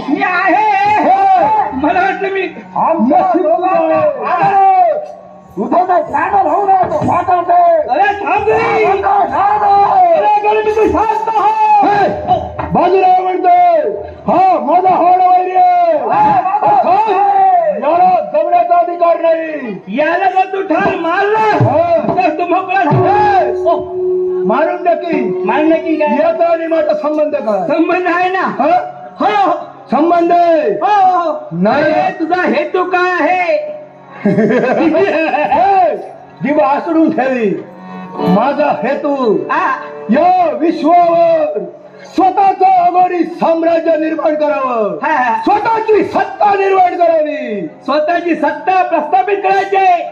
मी आहे. मला वाटलं मी तुझं काय चॅनल होऊ नये वाटत अरे थांब रे. अरे गणपती तू शांत हो. बाजूला म्हणतोय हा माझा होड वैरी याला जमण्याचा अधिकार नाही. याला जर तू ठार मारला तर तू मोकळा झाला. मारून नक्की मारण की काय याचा आणि माझा संबंध काय संबंध आहे ना. हा? हो संबंध आहे हो. नाही. अरे, तुझा हेतू काय आहे. जीव आसडून ठेवी. माझा हेतू आ, या विश्वावर स्वतःच अघोरी साम्राज्य निर्माण करावं. हा, हा. स्वतःची सत्ता निर्माण करावी. स्वतःची सत्ता प्रस्थापित करायची.